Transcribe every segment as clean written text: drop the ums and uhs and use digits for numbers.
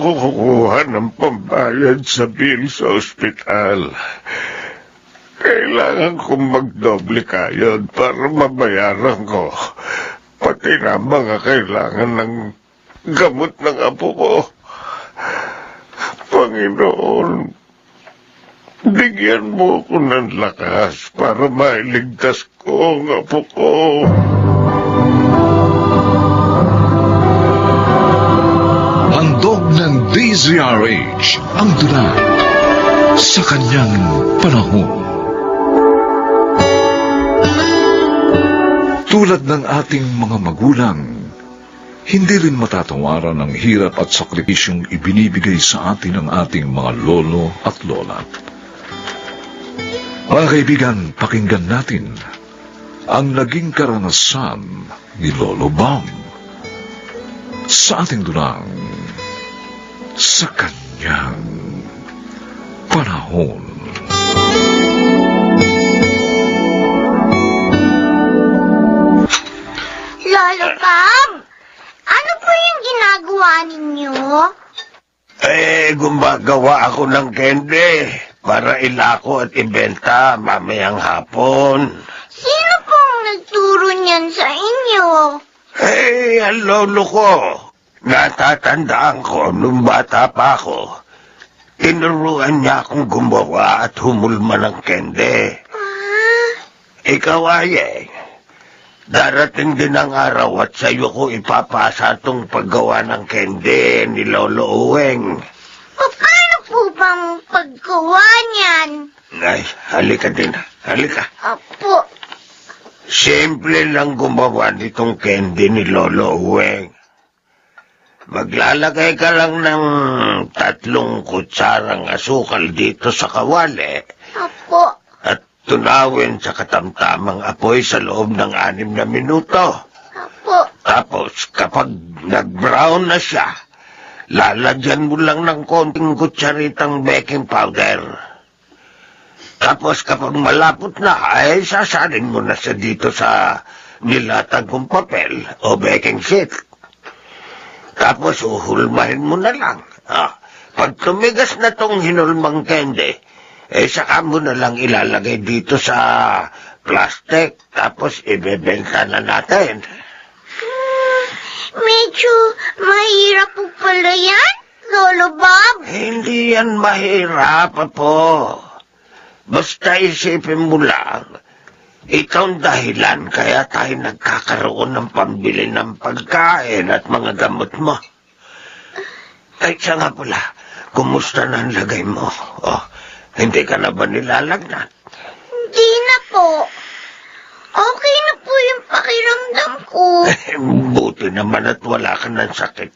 ko kukuha ng pambayad sa bill sa ospital. Kailangan kong magdoble kayod para mabayaran ko. Pati na mga kailangan ng gamot ng apo ko. Panginoon, bigyan mo ko ng lakas para mailigtas ko ang apo ko. Handog ng DZRH ang dulang sa kanyang panahon. Tulad ng ating mga magulang, hindi rin matatawaran ang hirap at sakripisyong ibinibigay sa atin ng ating mga lolo at lola. Mga kaibigan, pakinggan natin ang naging karanasan ni Lolo Bam sa ating dulang sa kanyang panahon. Lolo Bob, ano po yung ginagawa ninyo? Gumagawa ako ng candy para ilako at ibenta mamayang hapon. Sino pong nagturo niyan sa inyo? Ang lolo ko. Natatandaan ko nung bata pa ako. Tinuruan niya akong gumawa at humulma ng candy. Ikaw, Ayeng, darating din ang araw at sa'yo ko ipapasa itong paggawa ng candy ni Lolo Uweng. Paano po bang paggawa niyan? Ay, halika din. Halika. Apo. Simple lang gumawa nitong candy ni Lolo Uweng. Maglalagay ka lang ng 3 kutsarang asukal dito sa kawali. Apo. At tunawin sa katamtamang apoy sa loob ng 6 na minuto. Apo. Tapos, kapag nag-brown na siya, lalagyan mo lang ng konting kutsaritang baking powder. Tapos, kapag malapot na, ay sasalin mo na siya dito sa nilatag kong papel o baking sheet. Tapos, uhulmahin mo na lang. Pag tumigas na tong hinulmang candy, saka mo na lang ilalagay dito sa plastic. Tapos, ibebenta na natin. Medyo mahirap po pala yan, Lolo Bob. Hindi yan mahirap, po. Basta isipin mo lang, ikaw ang dahilan kaya tayo nagkakaroon ng pambili ng pagkain at mga gamot mo. Ay, siya nga pala, kumusta na ang lagay mo? Hindi ka na ba nilalagnat? Hindi na po. Okay na po yung pakiramdam ko. Buti naman at wala ka ng sakit.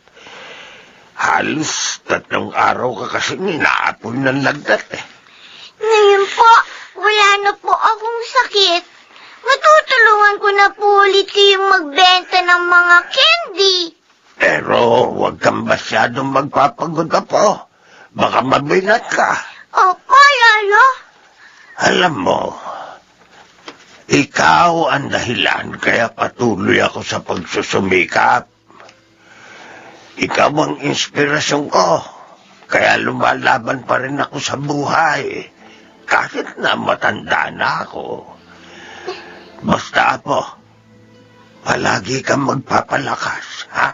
Halos 3 araw ka kasi ninaapoy ng lagnat Ngayon po, wala na po akong sakit. Matutulungan ko na po ulit kayong magbenta ng mga candy. Pero huwag kang masyadong magpapagod po. Baka mabilat ka. Opo, Lolo. Alam mo, ikaw ang dahilan kaya patuloy ako sa pagsusumikap. Ikaw ang inspirasyon ko, kaya lumalaban pa rin ako sa buhay, kahit na matanda na ako. Basta po, palagi kang magpapalakas, ha?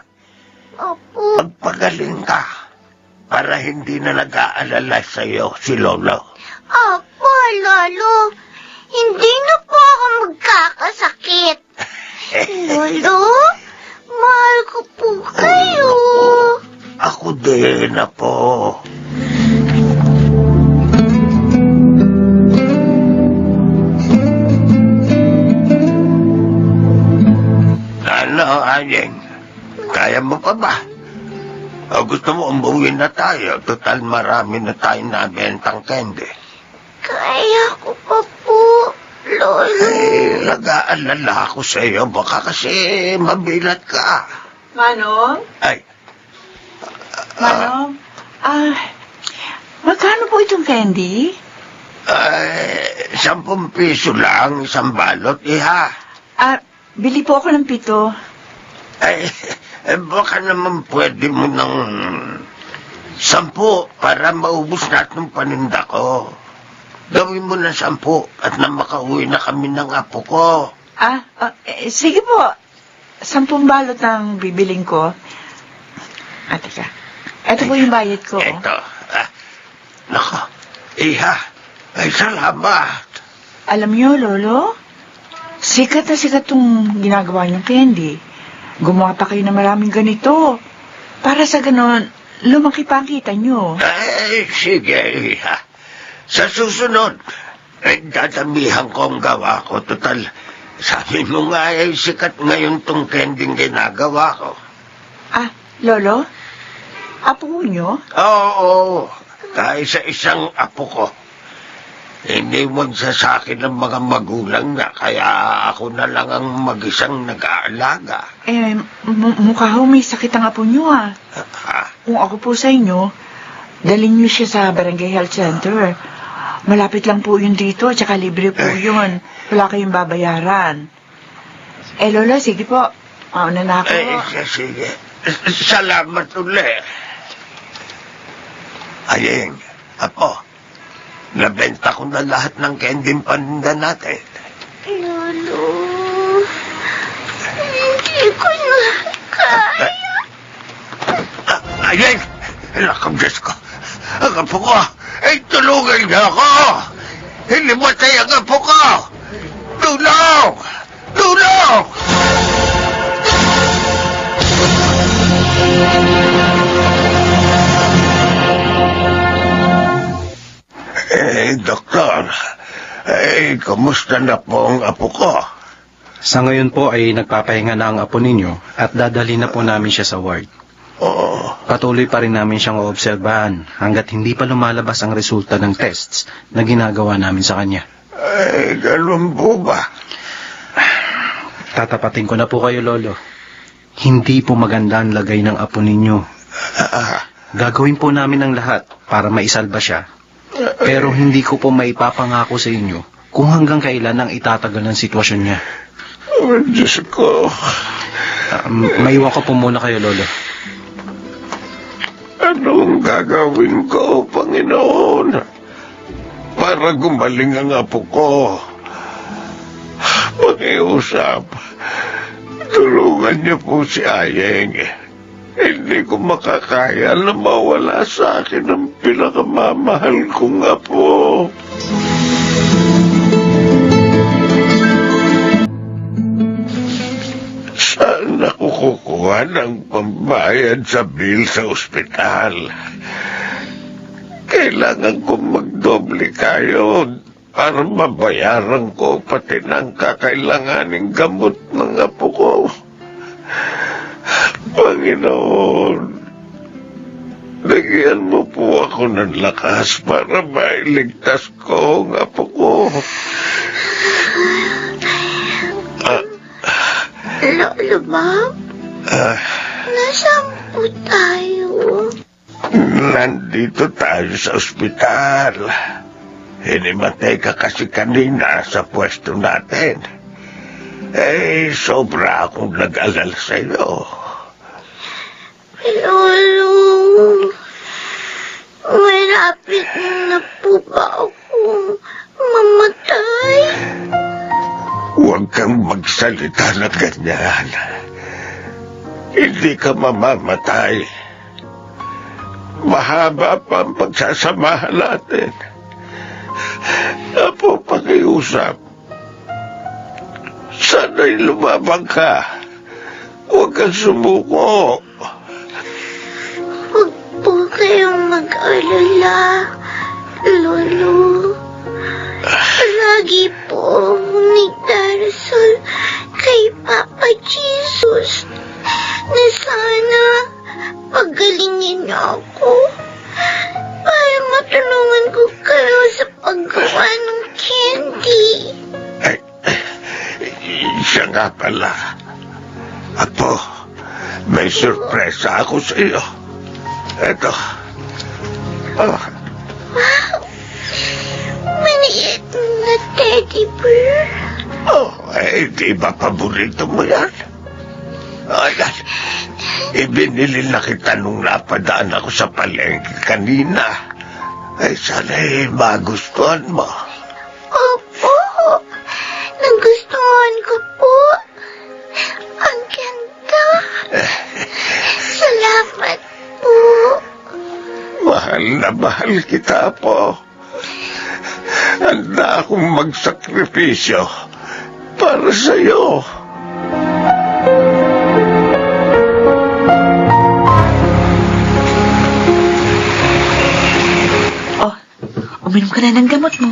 Opo. Magpagaling ka, para hindi na nag-aalala sa'yo si Lolo. Opo, Lolo. Hindi na po ako magkakasakit. Lolo, mahal ko po kayo. Ako din, po. Ano, Ayeng? Kaya mo pa ba? O gusto mo umuwi na tayo? Total marami na tayo nabentang candy. Kaya ko pa po, Lolo. Nag-aalala ako sa iyo. Baka kasi mabilat ka. Manong? Ay. Manong? Magkano po itong candy? 10 piso lang, 1 balot, iha. Bili po ako ng 7. Baka naman pwede mo nang 10 para maubos natin ang paninda ko. Gawin mo na 10 at na makauwi na kami ng apo ko. Sige po. 10 balot ang bibiling ko. Teka. Ito po yung bayad ko. Eto. Nako, iha. Ay, salamat. Alam niyo, Lolo, sikat na sikat tong ginagawa niyong candy. Gumawa pa kayo na maraming ganito. Para sa ganon, lumaki pa ang kita niyo. Ay, sige, iha. Sa susunod, dadamihan ko ang gawa ko. Total, sabi mo nga ay sikat ngayon tong kending ginagawa ko. Lolo? Apo niyo? Oo, kaisa-isang apo ko. Iniwan sa akin ng mga magulang na kaya ako na lang ang mag-isang nag-aalaga. Mukha ho may sakit ang apo niyo Kung ako po sa inyo, dalhin niyo siya sa Barangay Health Center. Malapit lang po yun dito, tsaka libre po yun. Wala kayong babayaran. Lola, sige po. Mauna na ako. Sige. Salamat ulit. Ayeng, apo, nabenta ko na lahat ng kending paninda natin. Lolo, hindi ko na kaya. Ayeng, lakang Diyos ko. Ang apo ko, ay tulungan niya ako. Hindi matay ang apo ko. Tulong! Tulong! Doktor, kumusta na po ang apo ko? Sa ngayon po ay nagpapahinga na ang apo ninyo at dadali na po namin siya sa ward. Oo. Patuloy pa rin namin siyang oobserbahan hanggat hindi pa lumalabas ang resulta ng tests na ginagawa namin sa kanya. Ganun po ba? Tatapatin ko na po kayo, Lolo. Hindi po maganda ang lagay ng apo ninyo. Gagawin po namin ang lahat para maisalba siya. Pero hindi ko po maipapangako sa inyo kung hanggang kailan ang itatagal ng sitwasyon niya. Oh, Diyos ko. Maiwan ko po muna kayo, Lolo. Anong gagawin ko, Panginoon? Para gumaling ang apo ko. Pakiusap. Tulungan niyo po si Ayeng. Hindi ko makakaya na mawala sa akin ang pinakamamahal kong apo. Saan ako kukuha ng pambayad sa bill sa ospital? Kailangan kong magdoble kayod para mabayaran ko pati ng kakailanganing gamot ng apo ko. Panginoon, bigyan mo po ako ng lakas para mailigtas ko ang apo ko. Lolo, Bob? Nasaan po tayo? Nandito tayo sa ospital. Hinimatay ka kasi kanina sa pwesto natin. Sobra akong nag-alala sa'yo. Lolo, malapit na po ba akong mamatay? Huwag kang magsalita na ganyan. Hindi ka mamamatay. Mahaba pa ang pagsasamahan natin. Apo, pakiusap. Sana'y lumabang ka. Huwag kang sumuko. Huwag po kayong mag-alala, Lolo. Lagi po nagdarasal kay Papa Jesus na sana pagalingin niyo ako para matulungan ko kayo sa paggawa ng candy. Siya nga pala. Apo, may sorpresa ako sa iyo. Eto. Wow! Maliit na teddy bear. Di ba paborito mo yan? Ayan. Ibinili na kita nung napadaan ako sa palengke kanina. Ay, sana'y magustuhan mo. Opo, nagustuhan ko po. Ang ganda. Salamat po. Mahal na mahal kita po. Handa akong magsakripisyo para sa'yo. Oh, uminom ka na ng gamot mo.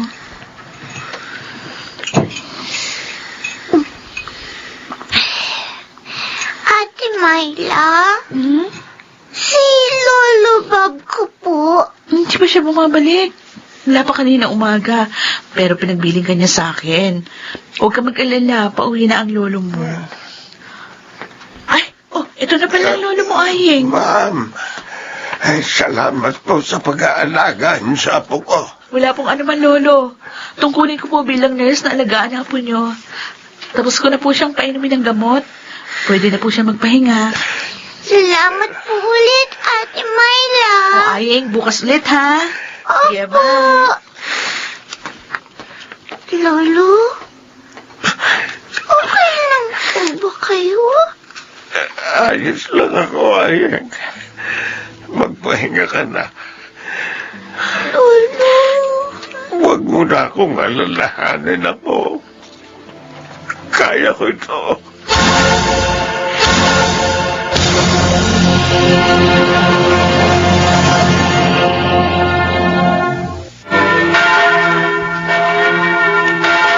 Ate Myla, Hmm? si Lolo Bob ko po. Hindi pa siya bumabalik. Wala pa kanina umaga. Pero pinagbiling ka niya sa akin. Huwag ka mag-alala. Pauwi na ang lolo mo. Ay, oh, ito na pala ang lolo mo, Ayeng. Ma'am, ay, salamat po sa pag-aalaga sa apo ko. Wala pong anuman, lolo. Tungkulin ko po bilang nurse na alagaan ang apo niyo. Tapos ko na po siyang painumin ng gamot. Pwede na po siya magpahinga. Salamat po ulit, Ate Myla. O, Ayeng, bukas ulit, ha? Sige, Opo. bye. Lolo? Okay lang po ba kayo? Ayos lang ako, Ayeng. Magpahinga ka na. Lolo? Huwag mo na akong alalahanin ako. Kaya ko ito.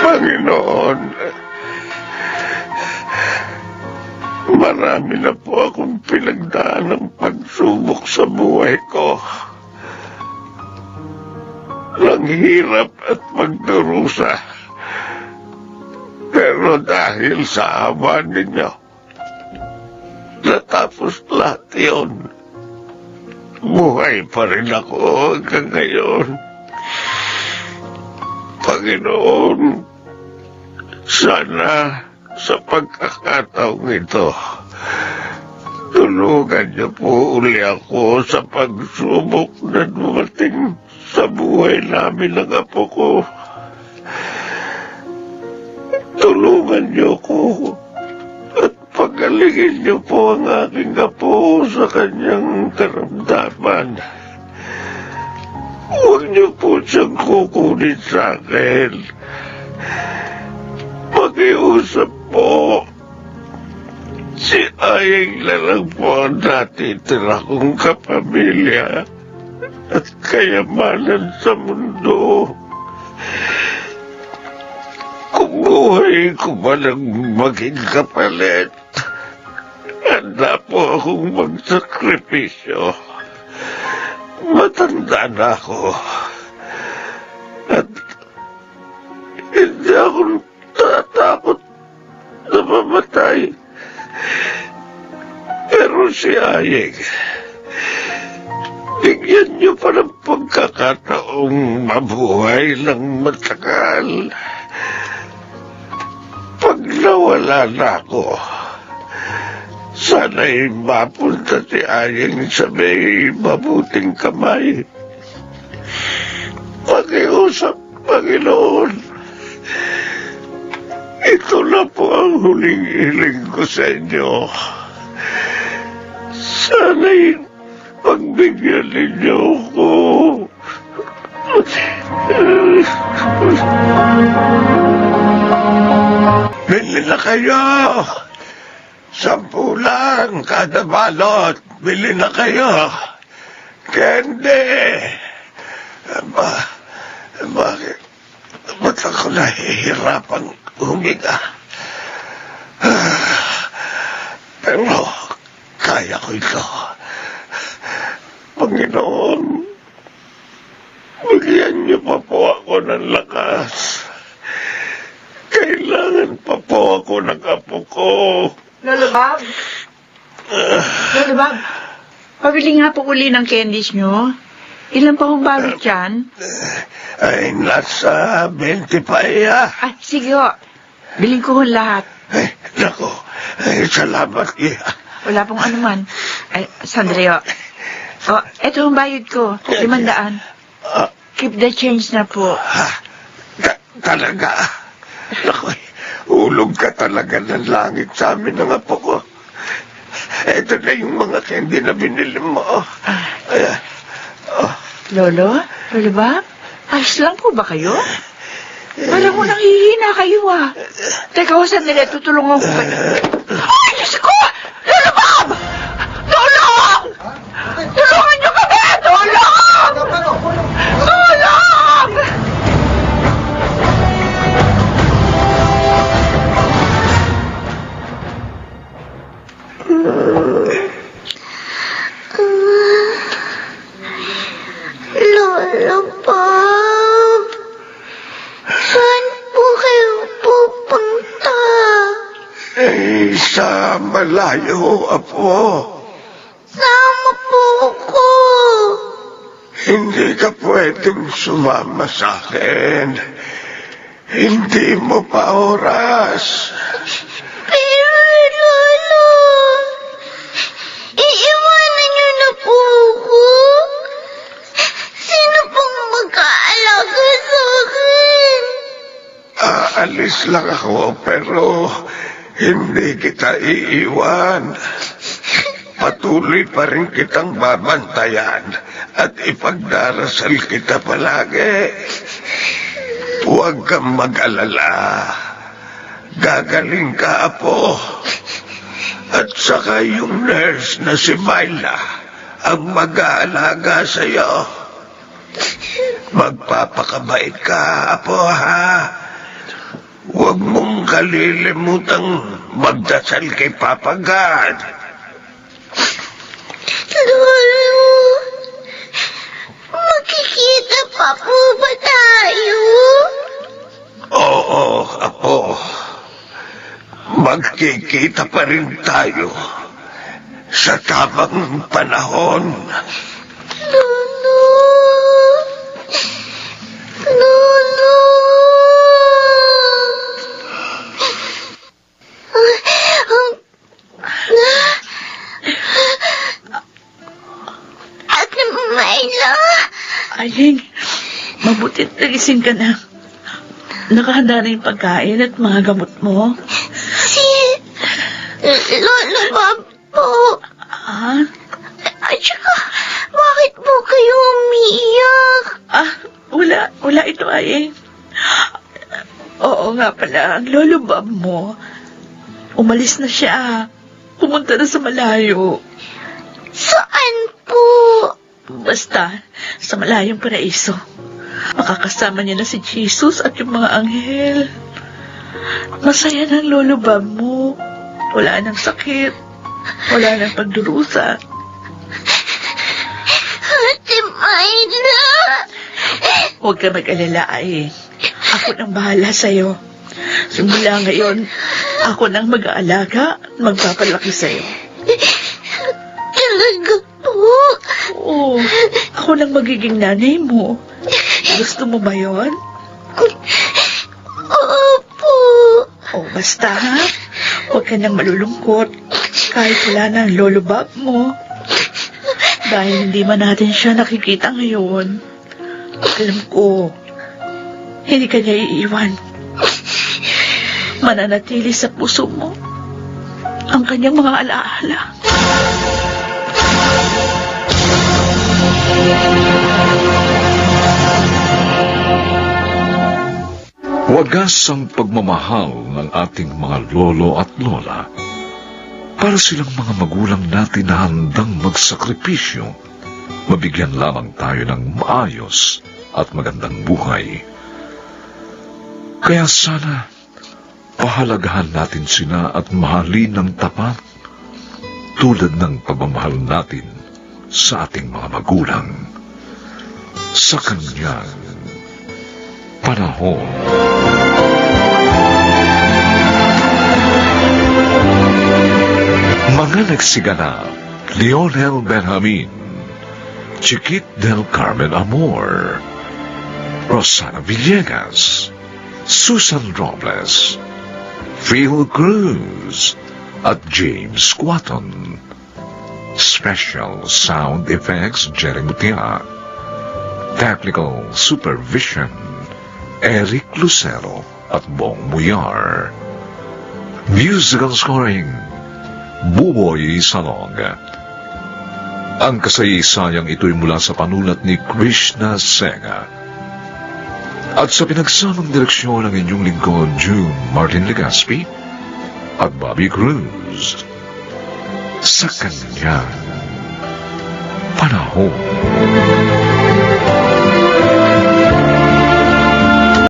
Panginoon, marami na po akong pinagdaan ng pagsubok sa buhay ko. Ang hirap at pagdurusa. Pero dahil sa awa ninyo, natapos lahat yun. Buhay pa rin ako hanggang ngayon. Panginoon, sana sa pagkakataong ito, tulungan niyo po uli ako sa pagsubok na dumating sa buhay namin ng apo ko. Tulungan niyo ko at pagalingin niyo po ang aking apo sa kanyang karamdaman. Huwag niyo po siyang kukunin sa akin. Pakiusap po. Si Ayeng na lang po ang natitira kong kapamilya at kayamanan sa mundo. Kung buhay ko man ang maging kapalit, handa po akong magsakripisyo. Matanda na ako. At hindi ako tatakot na mamatay. Pero si Ayeng, bigyan niyo pa ng pagkakataong mabuhay ng matagal. Pag nawala na ako, sana'y mapunta si Ayeng sa may mabuting kamay. Pakiusap, Panginoon. Ito na po ang huling hiling ko sa inyo. Sana'y pagbigyan ninyo ko. Bili na kayo! 10 lang kada balot. Bili na kayo. Candy! Bakit? Ba't ako nahihirapang huminga? Pero kaya ko ito. Panginoon, bigyan niyo pa po ako ng lakas. Kailangan pa po ako ng apo ko. Lolo Bob? Lolo Bob, pabili nga po uli ng candies nyo. Ilan pa hong balot yan? Ay, nasa 20 pa iya. Ay, sige ho. Biling ko ho lahat. Ay, naku. Ay, salamat iya. Wala pong anuman. Ay, sandali o. Oh, eto ang bayad ko. 500. Keep the change na po. Talaga? Naku, ulog ka talaga ng langit sa amin ng apo ko. Ito na yung mga candy na binili mo. Lolo? Lolo ba? Ayos lang po ba kayo? Parang mo nanghihina kayo ah. Teka ko, sandali. Tutulungan ko kayo. Ay, Diyos ko! Lolo Bob! Tulong! Tulungan niyo kami! Tulong! Tulong! Lolo Bob, saan po kayo pupunta? Sa malayo, apo. Sama po ko. Hindi ka pwedeng sumama sa akin. Hindi mo pa oras. Pero Lolo, iiwanan niyo na po ko. Sino pong mag-aalaga sa akin? Aalis lang ako, pero hindi kita iiwan. Patuloy pa rin kitang babantayan at ipagdarasal kita palagi. Huwag kang mag-alala. Gagaling ka, apo. At saka yung nurse na si Myla ang mag-aalaga sa'yo. Magpapakabait ka, apo, ha? Huwag mong kalilimutang magdasal kay Papa God. Lolo, magkikita pa po ba tayo? Oo, apo. Magkikita pa rin tayo sa tamang panahon. Lolo, Lolo. Ate Myla. Aling, mabutit nagising ka na. Nakahanda na yung pagkain at mga gamot mo. Si Lolo Bob po. Ah? At saka, bakit po kayo umiiyak? Wala ito ay. Oo nga pala, ang lolo Bob mo, umalis na siya. Pumunta na sa malayo. Saan po? Basta, sa malayong paraiso. Makakasama niya na si Jesus at yung mga anghel. Masaya ng lolo Bob mo. Wala nang sakit. Wala nang pagdurusa. Ate Myla. Huwag ka mag-alala ay. Ako nang bahala sa'yo. Simula ngayon, ako nang mag-aalaga at magpapalaki sa'yo. Talaga po? Oo, ako nang magiging nanay mo. Gusto mo ba yun? Opo. O basta ha, huwag ka nang malulungkot kahit wala na ang lolo Bob mo. Dahil hindi man natin siya nakikita ngayon, alam ko, hindi ka niya iiwan. Mananatili sa puso mo ang kanyang mga alaala. Wagas ang pagmamahal ng ating mga lolo at lola para silang mga magulang natin na handang magsakripisyo. Mabigyan lamang tayo ng maayos at magandang buhay. Kaya sana, pahalagahan natin sila at mahalin ng tapat tulad ng pagmamahal natin sa ating mga magulang sa kanyang panahon. Mga nagsiganap, Leonel Benjamin, Chiquit del Carmen Amor, Rosana Villegas, Susan Robles, Phil Cruz, at James Quaton. Special Sound Effects, Jerry Mutia. Technical Supervision, Eric Lucero at Bong Muyar. Musical Scoring, Buboy Salong. Ang kasaysayang ito'y mula sa panulat ni Krishna Senga. At sa pinagsamang direksyon ng inyong lingkod, June Martin Legaspi at Bobby Cruz. Sa kanyang panahon.